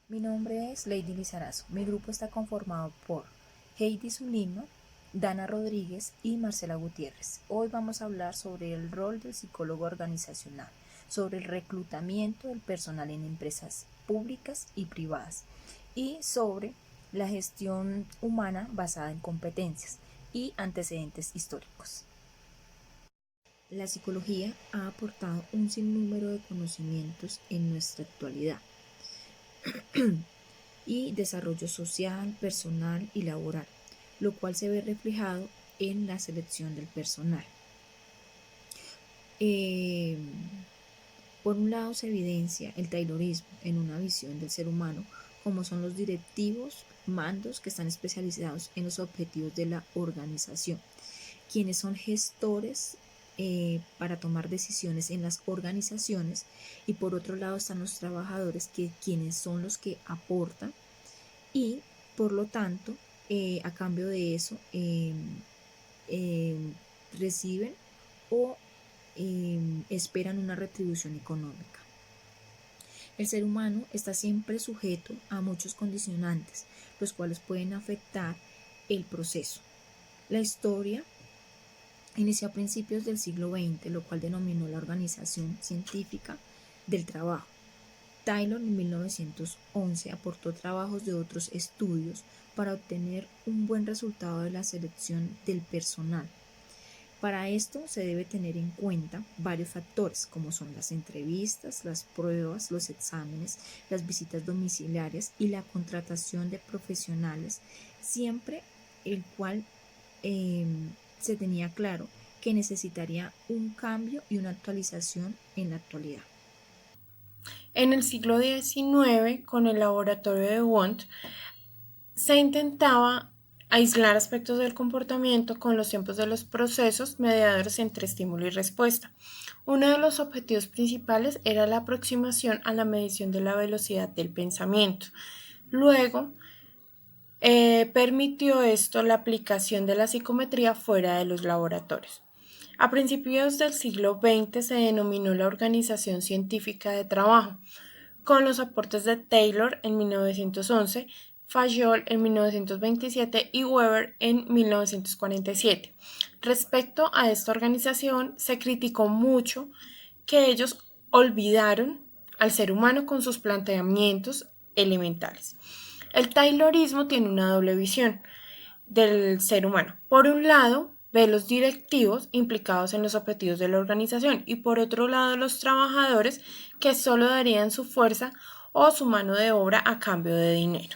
Mi nombre es Lady Lizarazo. Mi grupo está conformado por Heidi Zulima, Dana Rodríguez y Marcela Gutiérrez. Hoy vamos a hablar sobre el rol del psicólogo organizacional, sobre el reclutamiento del personal en empresas públicas y privadas y sobre la gestión humana basada en competencias y antecedentes históricos. La psicología ha aportado un sinnúmero de conocimientos en nuestra actualidad y desarrollo social, personal y laboral, lo cual se ve reflejado en la selección del personal. Eh, por un lado se evidencia el taylorismo en una visión del ser humano, como son los directivos, mandos que están especializados en los objetivos de la organización, quienes son gestores para tomar decisiones en las organizaciones, y por otro lado están los trabajadores, quienes son los que aportan y por lo tanto a cambio de eso eh, reciben o esperan una retribución económica. El ser humano está siempre sujeto a muchos condicionantes, los cuales pueden afectar el proceso. La historia inició a principios del siglo XX, lo cual denominó la Organización Científica del Trabajo. Taylor en 1911 aportó trabajos de otros estudios para obtener un buen resultado de la selección del personal. Para esto se debe tener en cuenta varios factores, como son las entrevistas, las pruebas, los exámenes, las visitas domiciliarias y la contratación de profesionales, siempre el cual se tenía claro que necesitaría un cambio y una actualización en la actualidad. En el siglo XIX, con el laboratorio de Wundt, se intentaba aislar aspectos del comportamiento con los tiempos de los procesos mediadores entre estímulo y respuesta. Uno de los objetivos principales era la aproximación a la medición de la velocidad del pensamiento. Luego, permitió esto la aplicación de la psicometría fuera de los laboratorios. A principios del siglo XX se denominó la Organización Científica de Trabajo, con los aportes de Taylor en 1911, Fayol en 1927 y Weber en 1947. Respecto a esta organización, se criticó mucho que ellos olvidaron al ser humano con sus planteamientos elementales. El Taylorismo tiene una doble visión del ser humano. Por un lado, ve los directivos implicados en los objetivos de la organización y por otro lado los trabajadores que solo darían su fuerza o su mano de obra a cambio de dinero.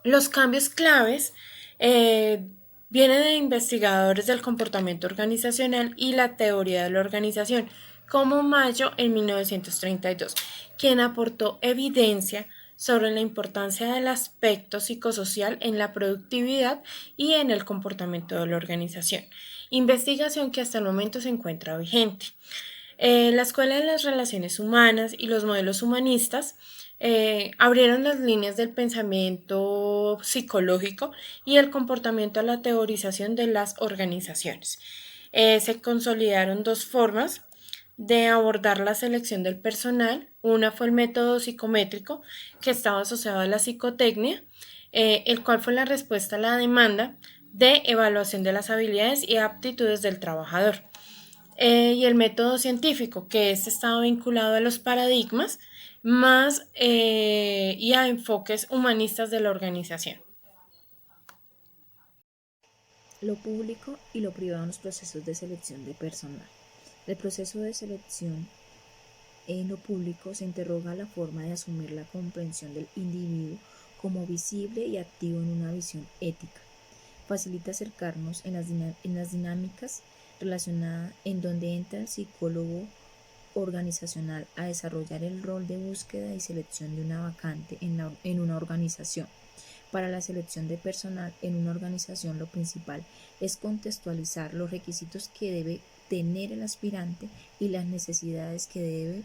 Los cambios claves vienen de investigadores del comportamiento organizacional y la teoría de la organización, como Mayo en 1932, quien aportó evidencia sobre la importancia del aspecto psicosocial en la productividad y en el comportamiento de la organización, investigación que hasta el momento se encuentra vigente. La Escuela de las Relaciones Humanas y los modelos humanistas abrieron las líneas del pensamiento psicológico y el comportamiento a la teorización de las organizaciones. Se consolidaron dos formas de abordar la selección del personal. Una fue el método psicométrico, que estaba asociado a la psicotecnia, el cual fue la respuesta a la demanda de evaluación de las habilidades y aptitudes del trabajador. Y el método científico, que estaba vinculado a los paradigmas más y a enfoques humanistas de la organización. Lo público y lo privado en los procesos de selección de personal. El proceso de selección en lo público se interroga la forma de asumir la comprensión del individuo como visible y activo en una visión ética. Facilita acercarnos en las dinámicas relacionadas en donde entra el psicólogo organizacional a desarrollar el rol de búsqueda y selección de una vacante en una organización. Para la selección de personal en una organización, lo principal es contextualizar los requisitos que debe tener el aspirante y las necesidades que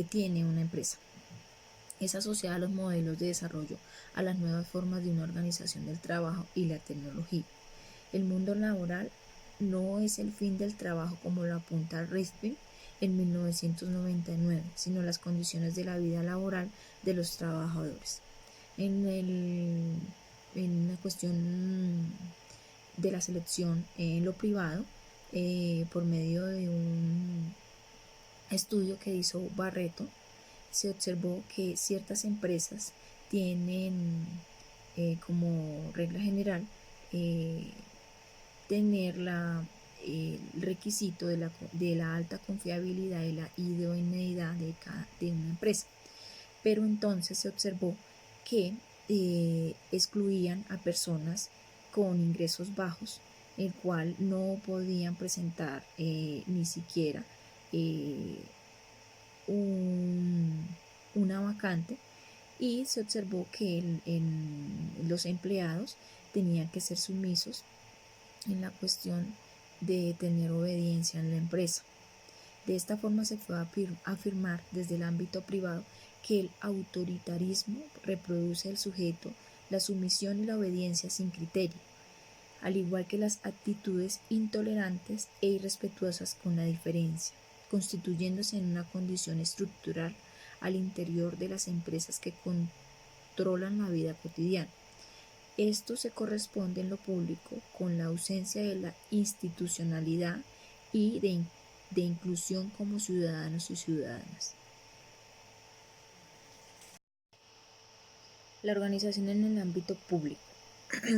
tiene una empresa. Es asociada a los modelos de desarrollo, a las nuevas formas de una organización del trabajo y la tecnología. El mundo laboral no es el fin del trabajo como lo apunta Rifkin en 1999, sino las condiciones de la vida laboral de los trabajadores. En la cuestión de la selección en lo privado, por medio de un estudio que hizo Barreto, se observó que ciertas empresas tienen como regla general tener el requisito de la alta confiabilidad y la idoneidad de una empresa. Pero entonces se observó que excluían a personas con ingresos bajos, el cual no podían presentar ni siquiera una vacante, y se observó que los empleados tenían que ser sumisos en la cuestión de tener obediencia en la empresa. De esta forma se fue a afirmar desde el ámbito privado que el autoritarismo reproduce el sujeto la sumisión y la obediencia sin criterio, al igual que las actitudes intolerantes e irrespetuosas con la diferencia, constituyéndose en una condición estructural al interior de las empresas que controlan la vida cotidiana. Esto se corresponde en lo público con la ausencia de la institucionalidad y de inclusión como ciudadanos y ciudadanas. La organización en el ámbito público.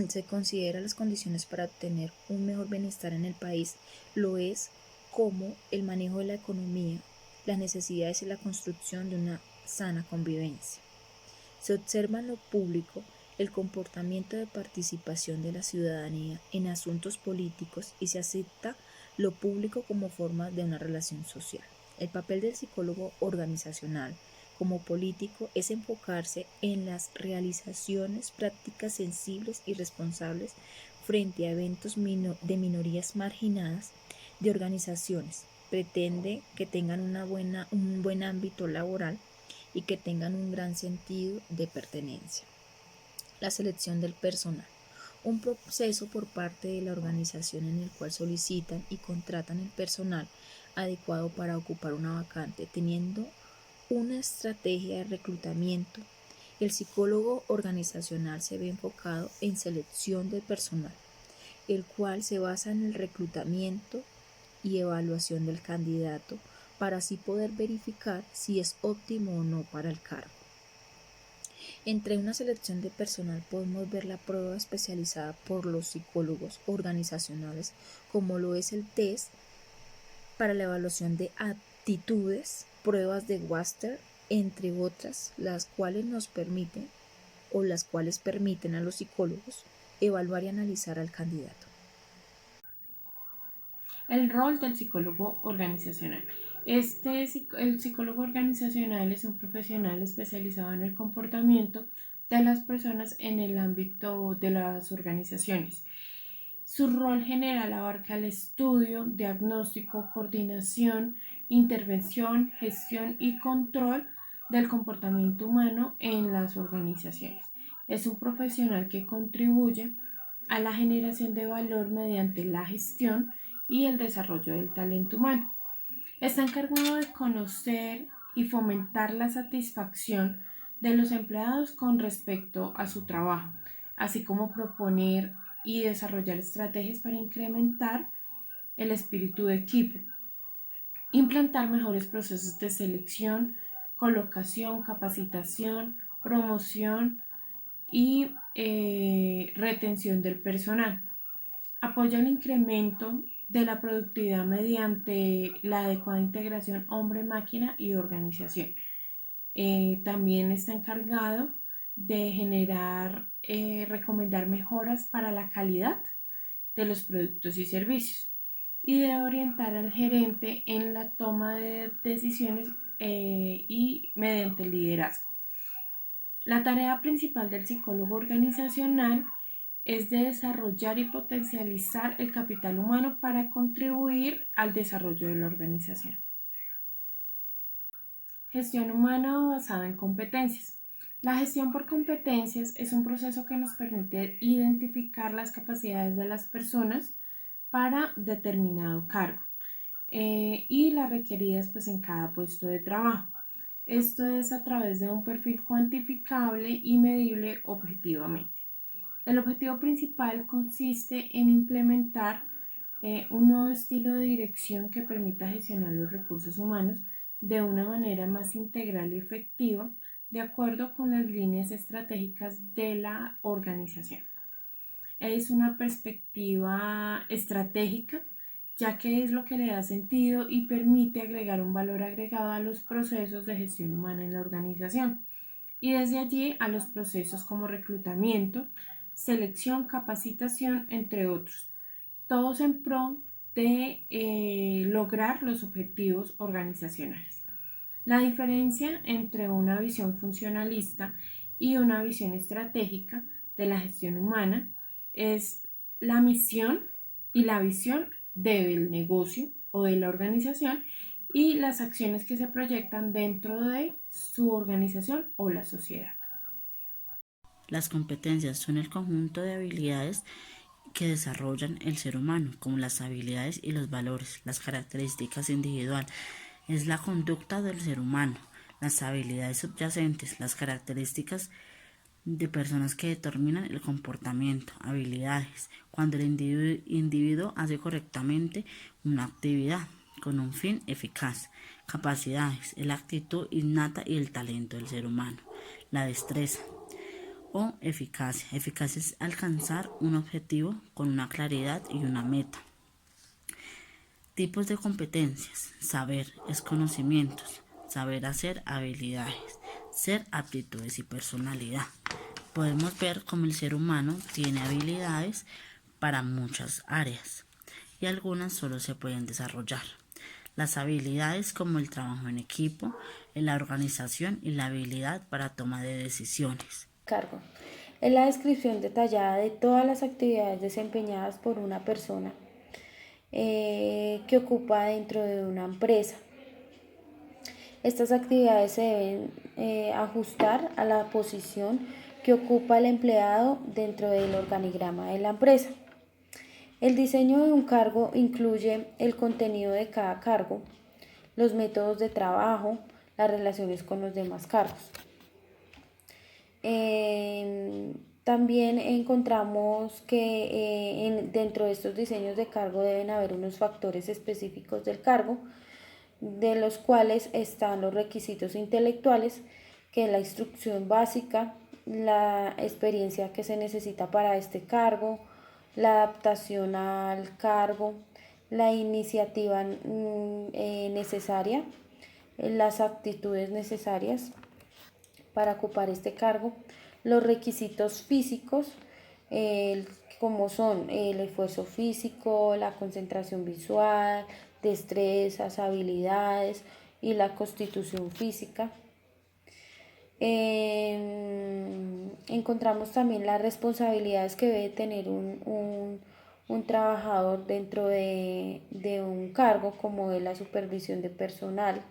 Se considera las condiciones para obtener un mejor bienestar en el país, lo es como el manejo de la economía, las necesidades y la construcción de una sana convivencia. Se observa en lo público el comportamiento de participación de la ciudadanía en asuntos políticos y se acepta lo público como forma de una relación social. El papel del psicólogo organizacional como político es enfocarse en las realizaciones prácticas sensibles y responsables frente a eventos de minorías marginadas de organizaciones. Pretende que tengan un buen ámbito laboral y que tengan un gran sentido de pertenencia. La selección del personal. Un proceso por parte de la organización en el cual solicitan y contratan el personal adecuado para ocupar una vacante, teniendo una estrategia de reclutamiento. El psicólogo organizacional se ve enfocado en selección del personal, el cual se basa en el reclutamiento y evaluación del candidato para así poder verificar si es óptimo o no para el cargo. Entre una selección de personal podemos ver la prueba especializada por los psicólogos organizacionales, como lo es el test para la evaluación de aptitudes, pruebas de Webster, entre otras, las cuales permiten a los psicólogos evaluar y analizar al candidato. El rol del psicólogo organizacional. El psicólogo organizacional es un profesional especializado en el comportamiento de las personas en el ámbito de las organizaciones. Su rol general abarca el estudio, diagnóstico, coordinación, intervención, gestión y control del comportamiento humano en las organizaciones. Es un profesional que contribuye a la generación de valor mediante la gestión y el desarrollo del talento humano. Está encargado de conocer y fomentar la satisfacción de los empleados con respecto a su trabajo, así como proponer y desarrollar estrategias para incrementar el espíritu de equipo, implantar mejores procesos de selección, colocación, capacitación, promoción y retención del personal. Apoya el incremento de la productividad mediante la adecuada integración hombre-máquina y organización. También está encargado de recomendar mejoras para la calidad de los productos y servicios y de orientar al gerente en la toma de decisiones y mediante el liderazgo. La tarea principal del psicólogo organizacional es de desarrollar y potencializar el capital humano para contribuir al desarrollo de la organización. Gestión humana basada en competencias. La gestión por competencias es un proceso que nos permite identificar las capacidades de las personas para determinado cargo. y las requeridas pues en cada puesto de trabajo. Esto es a través de un perfil cuantificable y medible objetivamente. El objetivo principal consiste en implementar un nuevo estilo de dirección que permita gestionar los recursos humanos de una manera más integral y efectiva, de acuerdo con las líneas estratégicas de la organización. Es una perspectiva estratégica, ya que es lo que le da sentido y permite agregar un valor agregado a los procesos de gestión humana en la organización, y desde allí a los procesos como reclutamiento, selección, capacitación, entre otros, todos en pro de lograr los objetivos organizacionales. La diferencia entre una visión funcionalista y una visión estratégica de la gestión humana es la misión y la visión del negocio o de la organización y las acciones que se proyectan dentro de su organización o la sociedad. Las competencias son el conjunto de habilidades que desarrollan el ser humano, como las habilidades y los valores. Las características individuales es la conducta del ser humano. Las habilidades subyacentes, las características de personas que determinan el comportamiento. Habilidades, cuando el individuo hace correctamente una actividad con un fin eficaz. Capacidades, es la actitud innata y el talento del ser humano. La destreza o eficacia. Eficacia es alcanzar un objetivo con una claridad y una meta. Tipos de competencias. Saber es conocimientos. Saber hacer habilidades. Ser aptitudes y personalidad. Podemos ver cómo el ser humano tiene habilidades para muchas áreas y algunas solo se pueden desarrollar. Las habilidades como el trabajo en equipo, la organización y la habilidad para toma de decisiones. Cargo. Es la descripción detallada de todas las actividades desempeñadas por una persona que ocupa dentro de una empresa. Estas actividades se deben ajustar a la posición que ocupa el empleado dentro del organigrama de la empresa. El diseño de un cargo incluye el contenido de cada cargo, los métodos de trabajo, las relaciones con los demás cargos. También encontramos que dentro de estos diseños de cargo deben haber unos factores específicos del cargo, de los cuales están los requisitos intelectuales, que es la instrucción básica, la experiencia que se necesita para este cargo, la adaptación al cargo, la iniciativa necesaria, las actitudes necesarias para ocupar este cargo, los requisitos físicos, como son el esfuerzo físico, la concentración visual, destrezas, habilidades y la constitución física. Encontramos también las responsabilidades que debe tener un trabajador dentro de un cargo, como es la supervisión de personal,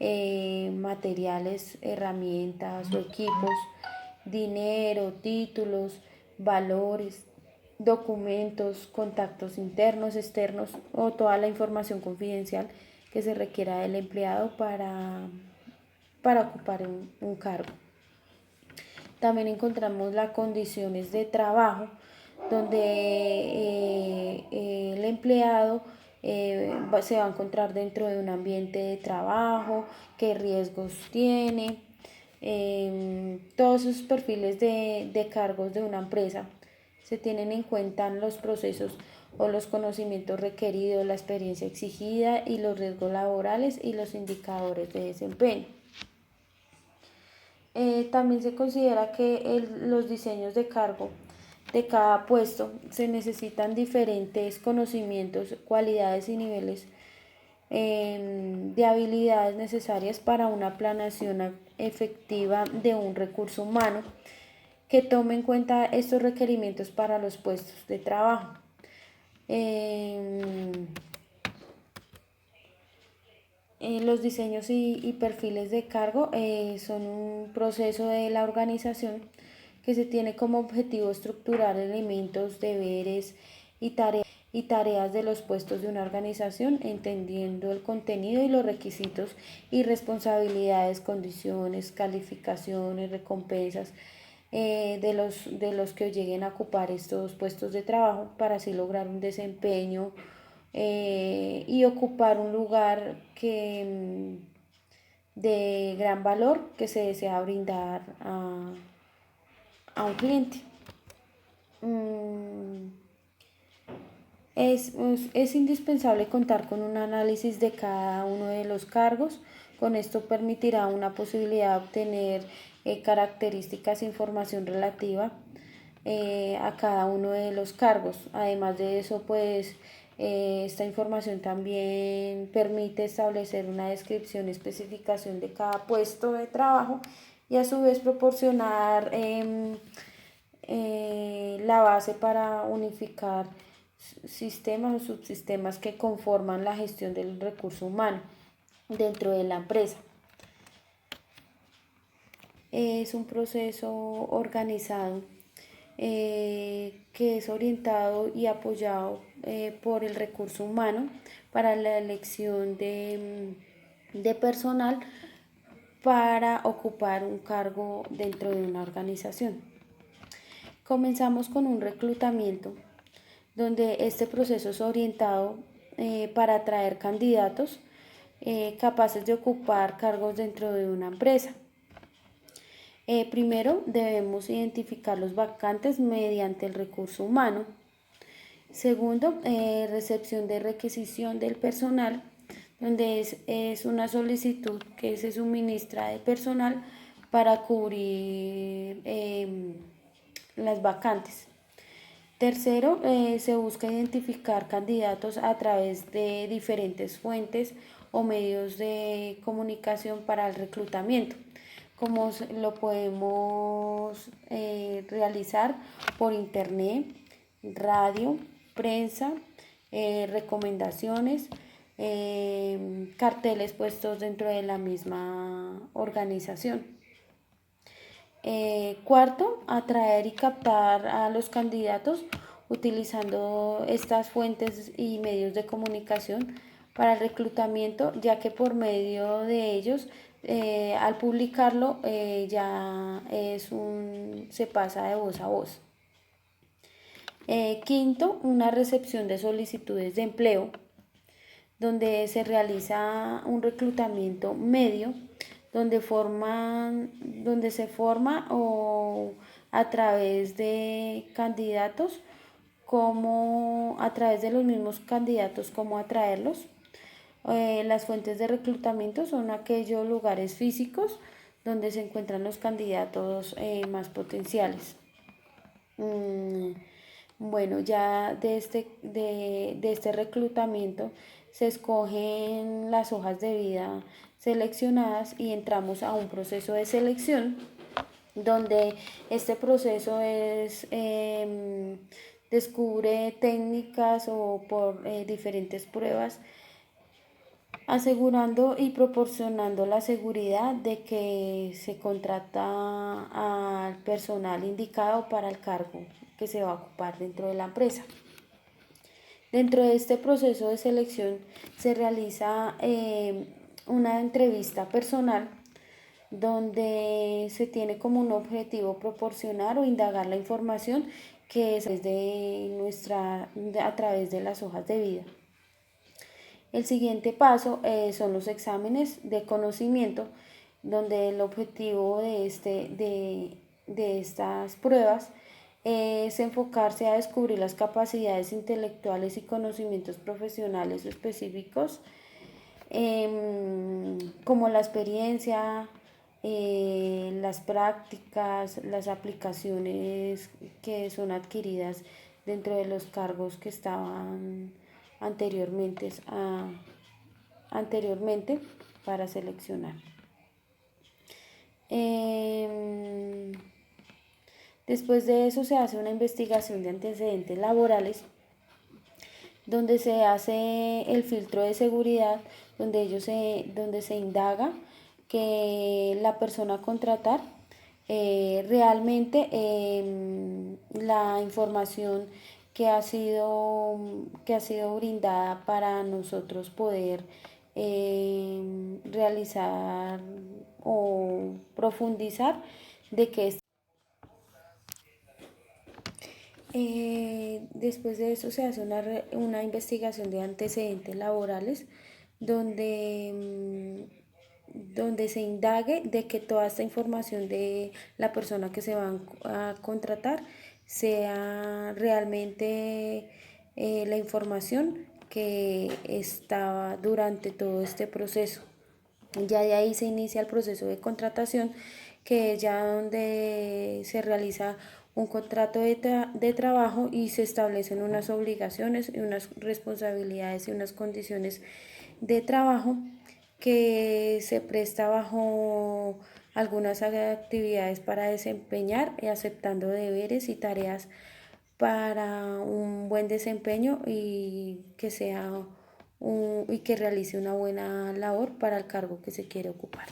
materiales, herramientas o equipos, dinero, títulos, valores, documentos, contactos internos, externos o toda la información confidencial que se requiera del empleado para ocupar un cargo. También encontramos las condiciones de trabajo, donde el empleado se va a encontrar dentro de un ambiente de trabajo, qué riesgos tiene, todos esos perfiles de cargos de una empresa se tienen en cuenta en los procesos o los conocimientos requeridos, la experiencia exigida y los riesgos laborales y los indicadores de desempeño. También se considera que los diseños de cargo de cada puesto se necesitan diferentes conocimientos, cualidades y niveles de habilidades necesarias para una planeación efectiva de un recurso humano que tome en cuenta estos requerimientos para los puestos de trabajo. Los diseños y perfiles de cargo son un proceso de la organización que se tiene como objetivo estructurar elementos, deberes y tareas y tareas de los puestos de una organización, entendiendo el contenido y los requisitos y responsabilidades, condiciones, calificaciones, recompensas de los que lleguen a ocupar estos puestos de trabajo para así lograr un desempeño y ocupar un lugar de gran valor que se desea brindar a un cliente. Es indispensable contar con un análisis de cada uno de los cargos. Con esto permitirá una posibilidad de obtener características e información relativa a cada uno de los cargos. Además de eso, pues esta información también permite establecer una descripción y especificación de cada puesto de trabajo y a su vez proporcionar la base para unificar sistemas o subsistemas que conforman la gestión del recurso humano dentro de la empresa. Es un proceso organizado que es orientado y apoyado por el recurso humano para la elección de personal para ocupar un cargo dentro de una organización. Comenzamos con un reclutamiento donde este proceso es orientado para atraer candidatos capaces de ocupar cargos dentro de una empresa. Primero debemos identificar los vacantes mediante el recurso humano. Segundo, recepción de requisición del personal, donde es una solicitud que se suministra de personal para cubrir las vacantes. Tercero, se busca identificar candidatos a través de diferentes fuentes o medios de comunicación para el reclutamiento, como lo podemos realizar por internet, radio, prensa, recomendaciones, carteles puestos dentro de la misma organización. Cuarto, atraer y captar a los candidatos utilizando estas fuentes y medios de comunicación para el reclutamiento, ya que por medio de ellos, al publicarlo, se pasa de voz a voz. Quinto, una recepción de solicitudes de empleo, donde se realiza un reclutamiento medio, donde se forma o a través de candidatos, como a través de los mismos candidatos, cómo atraerlos. Las fuentes de reclutamiento son aquellos lugares físicos donde se encuentran los candidatos más potenciales. Bueno, ya de este reclutamiento se escogen las hojas de vida seleccionadas y entramos a un proceso de selección, donde este proceso descubre técnicas o por diferentes pruebas, asegurando y proporcionando la seguridad de que se contrata al personal indicado para el cargo que se va a ocupar dentro de la empresa. Dentro de este proceso de selección se realiza una entrevista personal, donde se tiene como un objetivo proporcionar o indagar la información que es a través de las hojas de vida. El siguiente paso son los exámenes de conocimiento, donde el objetivo de estas pruebas es enfocarse a descubrir las capacidades intelectuales y conocimientos profesionales específicos, como la experiencia, las prácticas, las aplicaciones que son adquiridas dentro de los cargos que estaban anteriormente para seleccionar. Después de eso se hace una investigación de antecedentes laborales, donde se hace el filtro de seguridad, donde se indaga que la persona a contratar realmente la información que ha sido brindada para nosotros poder realizar o profundizar de que después de eso se hace una investigación de antecedentes laborales donde se indague de que toda esta información de la persona que se va a contratar sea realmente la información que estaba durante todo este proceso. Ya de ahí se inicia el proceso de contratación, que es ya donde se realiza un contrato de trabajo y se establecen unas obligaciones y unas responsabilidades y unas condiciones de trabajo que se presta bajo algunas actividades para desempeñar y aceptando deberes y tareas para un buen desempeño y que realice una buena labor para el cargo que se quiere ocupar.